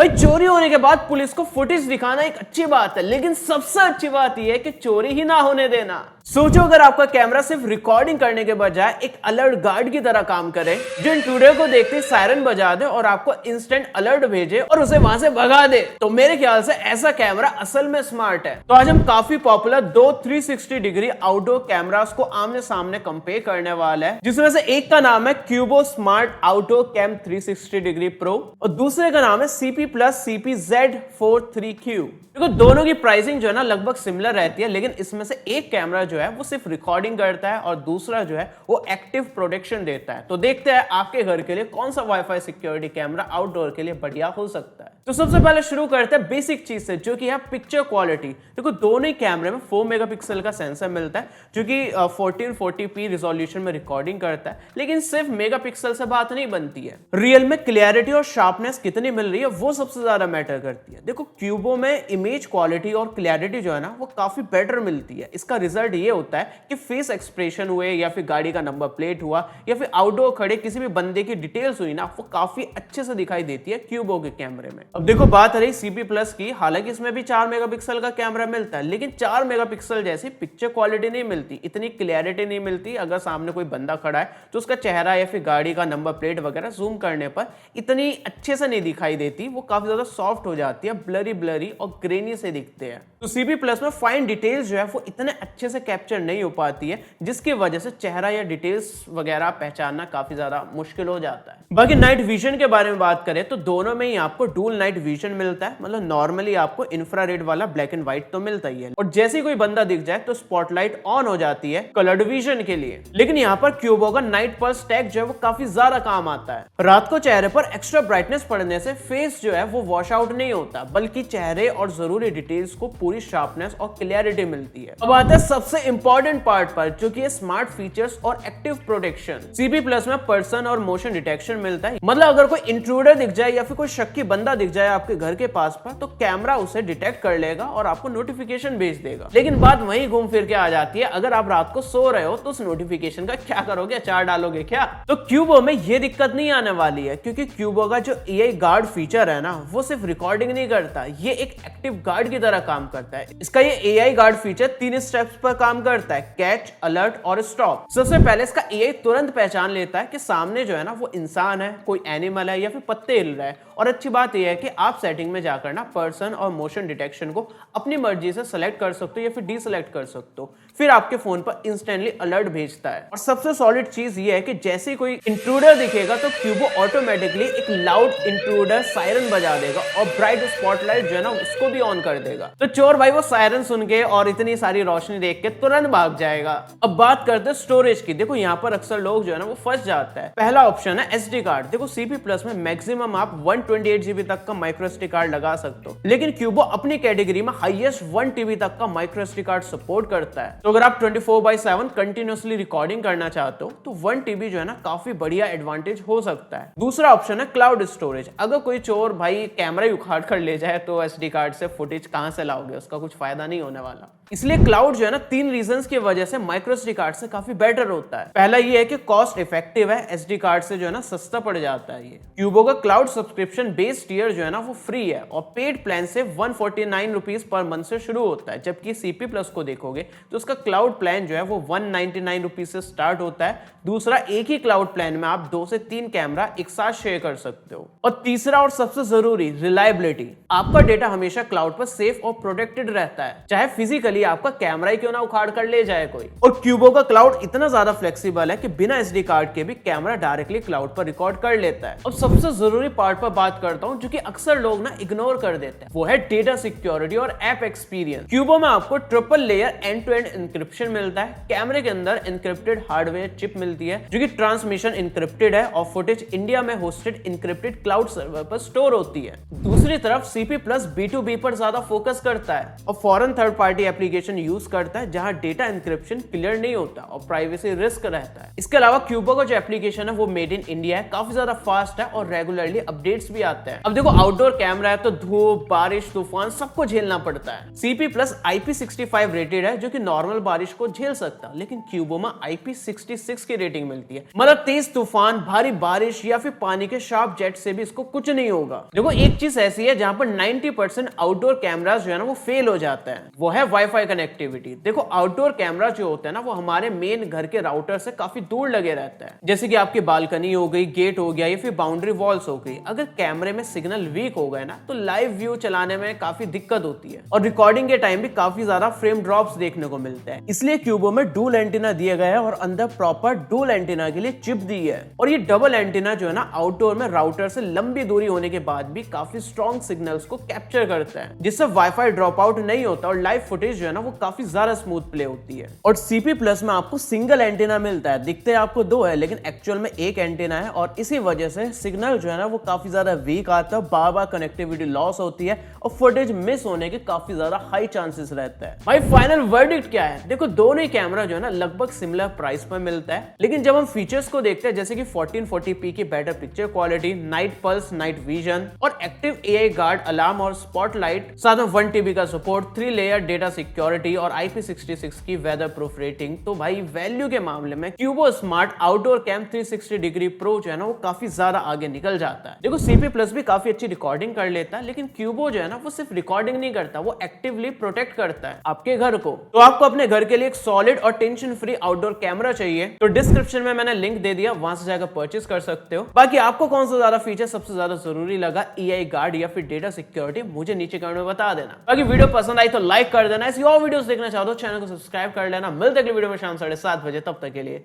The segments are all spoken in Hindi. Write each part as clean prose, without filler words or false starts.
भाई चोरी होने के बाद पुलिस को फुटेज दिखाना एक अच्छी बात है, लेकिन सबसे अच्छी बात यह है कि चोरी ही ना होने देना। सोचो अगर आपका कैमरा सिर्फ रिकॉर्डिंग करने के बजाय एक अलर्ट गार्ड की तरह काम करे, जो इंट्रूडर को देखते ही सायरन बजा दे और आपको इंस्टेंट अलर्ट भेजे और उसे वहां से भगा दे, तो मेरे ख्याल से ऐसा कैमरा असल में स्मार्ट है। तो आज हम काफी पॉपुलर दो 360 डिग्री आउटडोर कैमरास को आमने सामने कंपेयर करने वाले हैं, जिसमें से एक का नाम है Qubo smart outdoor cam 360 degree pro और दूसरे का नाम है CP Plus CP-Z43Q। देखो दोनों की प्राइसिंग जो है ना लगभग सिमिलर रहती है, लेकिन इसमें से एक कैमरा जो है वो सिर्फ रिकॉर्डिंग करता है और दूसरा जो है वो एक्टिव प्रोटेक्शन देता है। तो देखते हैं आपके घर के लिए कौन सा वाईफाई सिक्योरिटी कैमरा आउटडोर के लिए बढ़िया हो सकता है। तो सबसे पहले शुरू करते हैं बेसिक चीज से, जो कि है पिक्चर क्वालिटी। देखो दोनों ही कैमरे में 4 मेगापिक्सल का सेंसर मिलता है, जो कि 1440p रिजोल्यूशन में रिकॉर्डिंग करता है, लेकिन सिर्फ मेगापिक्सल से बात नहीं बनती है। रियल में क्लियरिटी और शार्पनेस कितनी मिल रही है वो सबसे ज्यादा मैटर करती है। देखो क्यूबो में इमेज क्वालिटी और क्लैरिटी जो है ना वो काफी बेटर मिलती है। इसका रिजल्ट ये होता है कि फेस एक्सप्रेशन हुए या फिर गाड़ी का नंबर प्लेट हुआ या फिर आउटडोर खड़े किसी भी बंदे की डिटेल्स हुई ना, वो काफी अच्छे से दिखाई देती है क्यूबो के कैमरे में। अब देखो बात रही CP Plus की, हालांकि इसमें भी 4 मेगापिक्सल का कैमरा मिलता है, लेकिन 4 मेगापिक्सल जैसी पिक्चर क्वालिटी नहीं मिलती, इतनी क्लैरिटी नहीं मिलती। अगर सामने कोई बंदा खड़ा है तो उसका चेहरा या फिर गाड़ी का नंबर प्लेट वगैरह जूम करने पर इतनी अच्छे से नहीं दिखाई देती, वो काफी ज्यादा सॉफ्ट हो जाती है, ब्लरी और ग्रेनी से दिखते हैं। तो CP Plus में फाइन डिटेल्स जो है वो इतने अच्छे से कैप्चर नहीं हो पाती है, जिसकी वजह से चेहरा या डिटेल्स वगैरह पहचानना काफी ज्यादा मुश्किल हो जाता है। बाकी नाइट विजन के बारे में बात करें तो दोनों में ही आपको डुअल नाइट विजन मिलता है, मतलब नॉर्मली आपको इंफ्रारेड वाला ब्लैक एंड व्हाइट तो मिलता ही है, और जैसे ही कोई बंदा दिख जाए तो स्पॉटलाइट ऑन हो जाती है कलर्ड विजन के लिए। लेकिन यहाँ पर क्यूबो का नाइट पल्स टैग जो है वो काफी ज्यादा काम आता है। रात को चेहरे पर एक्स्ट्रा ब्राइटनेस पड़ने से फेस जो है वो वॉश आउट नहीं होता, बल्कि चेहरे और जरूरी डिटेल्स को पूरी शार्पनेस और क्लियरिटी मिलती है। अब आता है सबसे इंपॉर्टेंट पार्ट पर, जो कि है स्मार्ट फीचर्स और एक्टिव प्रोटेक्शन। CP Plus में पर्सन और मोशन डिटेक्शन मिलता है, मतलब अगर कोई इंट्रूडर दिख जाए या फिर कोई शक्की बंदा दिख जाए आपके घर के पास पर, तो कैमरा उसे डिटेक्ट कर लेगा और आपको नोटिफिकेशन भेज देगा। लेकिन बात वहीं घूम फिर के आ जाती है, अगर आप रात को सो रहे हो तो उस नोटिफिकेशन का क्या करोगे, अचार डालोगे क्या? तो क्यूबो में ये दिक्कत नहीं आने वाली है, क्योंकि क्यूबो का जो AI गार्ड फीचर है ना, वो सिर्फ रिकॉर्डिंग नहीं करता, ये एक एक्टिव गार्ड की तरह काम करता है। इसका ये AI गार्ड फीचर 3 स्टेप्स पर काम करता है, कैच, अलर्ट और स्टॉप। सबसे पहले इसका AI तुरंत पहचान लेता है कि सामने जो है ना वो इंसान है, कोई एनिमल है या फिर पत्ते हिल रहा है। और अच्छी बात यह है कि आप सेटिंग में जाकर ना पर्सन और मोशन डिटेक्शन को अपनी मर्जी से सेलेक्ट कर सकते हो या फिर डीसेलेक्ट कर सकते हो, फिर आपके फोन पर इंस्टेंटली अलर्ट भेजता है। और सबसे सॉलिड चीज ये है कि जैसे कोई इंट्रूडर दिखेगा तो क्यूबो ऑटोमेटिकली एक लाउड इंट्रूडर सायरन बजा देगा और ब्राइट स्पॉटलाइट जो है ना उसको भी ऑन कर देगा। तो चोर भाई वो सायरन सुन के और इतनी सारी रोशनी देख के तुरंत भाग जाएगा। अब बात करते हैं स्टोरेज की। देखो यहाँ पर अक्सर लोग जो है ना वो फंस जाता है। पहला ऑप्शन है SD कार्ड। देखो CP Plus में मैक्सिमम आप 128 GB तक का माइक्रो SD कार्ड लगा सकते हो, लेकिन क्यूबो अपनी कैटेगरी में हाईएस्ट 1 TB तक का माइक्रो SD कार्ड सपोर्ट करता है। तो अगर आप 24/7 कंटिन्यूअसली रिकॉर्डिंग करना चाहते हो तो 1 TB जो है ना काफी बढ़िया एडवांटेज हो सकता है। दूसरा ऑप्शन है क्लाउड स्टोरेज। अगर कोई चोर भाई कैमरा ही उखाड़ कर ले जाए तो SD कार्ड से फुटेज कहां से लाओगे, उसका कुछ फायदा नहीं होने वाला। इसलिए क्लाउड जो है ना 3 रीजंस की वजह से माइक्रो SD कार्ड से काफी बेटर होता है। पहला ये है कि कॉस्ट इफेक्टिव है, SD कार्ड से जो है ना सस्ता पड़ जाता है। ये क्यूबो का क्लाउड सब्सक्रिप्शन बेस टियर जो है ना वो फ्री है और पेड प्लान से 149 रुपीज पर मंथ से शुरू होता है, जबकि CP Plus को देखोगे तो उसका क्लाउड प्लान जो है वो 199 रुपीज से स्टार्ट होता है। दूसरा, एक ही क्लाउड प्लान में आप 2 से 3 कैमरा एक साथ शेयर कर सकते हो। और तीसरा और सबसे जरूरी, रिलायबिलिटी। आपका डेटा हमेशा क्लाउड पर सेफ और प्रोटेक्टेड रहता है, चाहे फिजिकली आपका कैमरा ही क्यों ना उखाड़ कर ले जाए कोई। और क्यूबो का क्लाउड इतना ज्यादा फ्लेक्सिबल है कि बिना SD कार्ड के भी कैमरा डायरेक्टली क्लाउड पर रिकॉर्ड कर लेता है। अब सबसे जरूरी पार्ट पर बात करता हूं, जो कि अक्सर लोग ना इग्नोर कर देते हैं, वो है डेटा सिक्योरिटी और ऐप एक्सपीरियंस। क्यूबो में आपको triple layer end to end encryption मिलता है। कैमरे के अंदर इंक्रिप्टेड हार्डवेयर चिप मिलती है, जो कि ट्रांसमिशन इंक्रिप्टेड है और फुटेज इंडिया में होस्टेड इंक्रिप्टेड क्लाउड सर्वर पर स्टोर होती है। दूसरी तरफ CP Plus B2B पर ज्यादा फोकस करता है और foreign third party application application use करता है जहां डेटा इंक्रिप्शन क्लियर नहीं होता और प्राइवेसी रिस्क रहता है। इसके अलावा क्यूबो का जो एप्लीकेशन है वो मेड इन इंडिया है, काफी ज्यादा फास्ट है और रेगुलरली अपडेट्स भी आते हैं। अब देखो आउटडोर कैमरा है तो धूप, बारिश, तूफान सबको झेलना पड़ता है। CP+ IP65 रेटेड है जो कि नॉर्मल बारिश को झेल सकता है, लेकिन क्यूबो में IP66 की रेटिंग मिलती है, मतलब तेज तूफान, भारी बारिश या फिर पानी के शार्प जेट से भी इसको कुछ नहीं होगा। देखो एक चीज ऐसी है जहां पर 90% आउटडोर कैमरास जो है ना वो फेल हो जाता है, वो है वाईफाई कनेक्टिविटी। देखो आउटडोर कैमरा जो होता है ना वो हमारे मेन घर के राउटर से काफी दूर लगे रहता है, जैसे कि आपकी बालकनी हो गई, गेट हो गया या फिर बाउंड्री वॉल्स हो गई। अगर कैमरे में सिग्नल वीक हो गए ना तो लाइव व्यू चलाने में काफी दिक्कत होती है और रिकॉर्डिंग के टाइम भी काफी ज्यादा फ्रेम ड्रॉप्स देखने को मिलते हैं। इसलिए क्यूबो में डुअल एंटीना दिया गया है और अंदर प्रॉपर डुअल एंटीना के लिए चिप दी है। और ये डबल एंटीना जो है ना आउटडोर में राउटर से लंबी दूरी होने के बाद भी काफी स्ट्रॉन्ग सिग्नल्स को कैप्चर करता है, जिससे वाईफाई ड्रॉप आउट नहीं होता और लाइव फुटेज जो है ना वो काफी ज्यादा स्मूथ प्ले होती है। और CP+ में आपको सिंगल एंटीना मिलता है, दिखते आपको दो है लेकिन एक्चुअल में एक एंटीना है और इसी वजह से सिग्नल जो है ना वो काफी ज्यादा वीक आता है, बार बार कनेक्टिविटी लॉस होती है और फुटेज मिस होने के काफी ज्यादा हाई चांसेस रहता है। भाई फाइनल वर्डिक्ट क्या है? देखो दोनों ही कैमरा जो है ना लगभग सिमिलर प्राइस पर मिलता है, लेकिन जब हम फीचर्स को देखते हैं जैसे कि 1440p की better picture quality, night pulse, night vision और एक्टिव AI गार्ड, अलार्म और स्पॉटलाइट, साथ में 1 TB का सपोर्ट, 3 लेयर डेटा सिक्योरिटी और IP66 की वेदर प्रूफ रेटिंग, तो भाई वैल्यू के मामले में Qubo smart outdoor cam 360 degree pro जो है ना वो काफी ज्यादा आगे निकल जाता है। देखो CP+ भी काफी अच्छी रिकॉर्डिंग कर लेता है, लेकिन क्यूबो जो है ना वो सिर्फ रिकॉर्डिंग नहीं करता, वो एक्टिवली प्रोटेक्ट करता है आपके घर को। तो आपको अपने घर के लिए एक सॉलिड और टेंशन फ्री आउटडोर कैमरा चाहिए तो डिस्क्रिप्शन में मैंने लिंक दे दिया, वहां से जाकर परचेस कर सकते हो। बाकी आपको कौन सा ज्यादा फीचर सबसे ज्यादा जरूरी लगा, AI गार्ड या फिर डेटा सिक्योरिटी, मुझे नीचे कमेंट में बता देना। बाकी वीडियो पसंद आई तो लाइक कर देना, ऐसी और वीडियोस देखना चाहो तो चैनल को सब्सक्राइब कर लेना। मिलते हैं अगली वीडियो में शाम 7:30 बजे, तब तक के लिए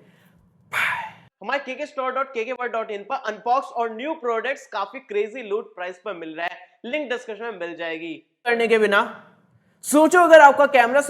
हमारे kkstore.kkworld.in पर अनबॉक्स और न्यू प्रोडक्ट्स काफी क्रेजी लूट प्राइस पर मिल रहा है, लिंक डिस्क्रिप्शन में मिल जाएगी। करने के बिना सोचो अगर आपका कैमरा